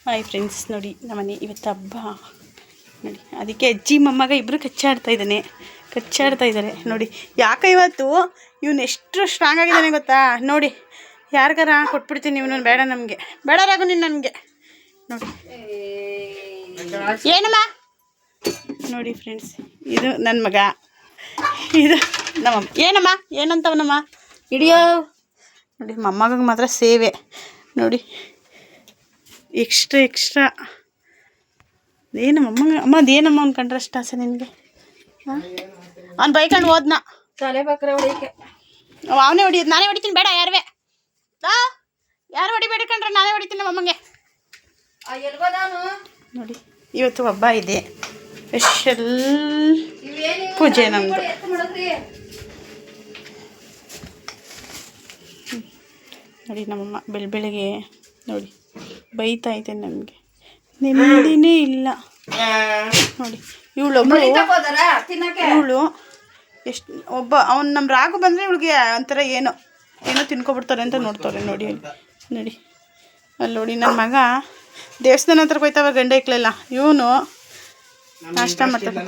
Hi friends, ನೋಡಿ ನಮ್ಮನೆ ಇವತ್ತು ಹಬ್ಬ ನೋಡಿ. ಅದಕ್ಕೆ ಅಜ್ಜಿ ಮೊಮ್ಮಗ ಇಬ್ಬರು ಕಚ್ಚಾಡ್ತಾ ಇದ್ದಾರೆ ನೋಡಿ. ಯಾಕೆ ಇವತ್ತು ಇವನು ಎಷ್ಟು ಸ್ಟ್ರಾಂಗ್ ಆಗಿದ್ದಾನೆ ಗೊತ್ತಾ ನೋಡಿ. ಯಾರಿಗಾರ ಕೊಟ್ಬಿಡ್ತೀನಿ, ಇವನು ಬೇಡ, ನಮಗೆ ಬೇಡ ರಾಗು, ನೀನು ನನಗೆ ನೋಡಿ. ಏನಮ್ಮ ನೋಡಿ ಫ್ರೆಂಡ್ಸ್, ಇದು ನನ್ನ ಮಗ, ಇದು ನಮ್ಮಮ್ಮ. ಏನಮ್ಮ ಏನಂತವನಮ್ಮ ಹಿಡಿಯೋ ನೋಡಿ. ಮೊಮ್ಮಗಗೆ ಮಾತ್ರ ಸೇವೆ ನೋಡಿ, ಎಕ್ಸ್ಟ್ರಾ ಏನಮ್ಮ ಅಮ್ಮ, ಅದೇನಮ್ಮ ಅವ್ನು ಕಂಡ್ರೆ ಅಷ್ಟು ಆಸೆ ನಿನಗೆ? ಹಾಂ, ಅವ್ನು ಬೈಕೊಂಡು ಹೋದ್ನ ತಲೆ ಬಕ್ರೆ ಹೊಡಿಯೋಕ್ಕೆ. ಅವನೇ ಹೊಡಿಯೋದು, ನಾನೇ ಹೊಡಿತೀನಿ, ಬೇಡ ಯಾರುವೆ ಯಾರು ಹೊಡಿಬೇಡಿ ಕಂಡ್ರೆ ನಾನೇ ಹೊಡಿತೀನಿ ನಮ್ಮಮ್ಮಂಗೆ ನೋಡಿ. ಇವತ್ತು ಹಬ್ಬ ಇದೆ, ಸ್ಪೆಷಲ್ ಪೂಜೆ ನಮ್ಮದು. ನೋಡಿ ನಮ್ಮಮ್ಮ ಬೆಳಗ್ಗೆ ನೋಡಿ ಬೈತಾ ಐತೆ, ನನಗೆ ನೆಮ್ಮದಿನೇ ಇಲ್ಲ ನೋಡಿ. ಇವಳು ಎಷ್ಟು ಅವ್ನು ನಮ್ಮ ರಾಗು ಬಂದರೆ ಇವಳಿಗೆ ಒಂಥರ ಏನೋ ತಿನ್ಕೊಬಿಡ್ತಾರೆ ಅಂತ ನೋಡ್ತಾರೆ ನೋಡಿ. ನೋಡಿ ಅಲ್ಲಿ ನೋಡಿ, ನನ್ನ ಮಗ ದೇವಸ್ಥಾನ ಹತ್ರ ಹೋಯ್ತವ, ಗಂಡ ಇಕ್ಲೆಲ್ಲ, ಇವನು ನಾಷ್ಟ ಮಾಡ್ತಾರೆ.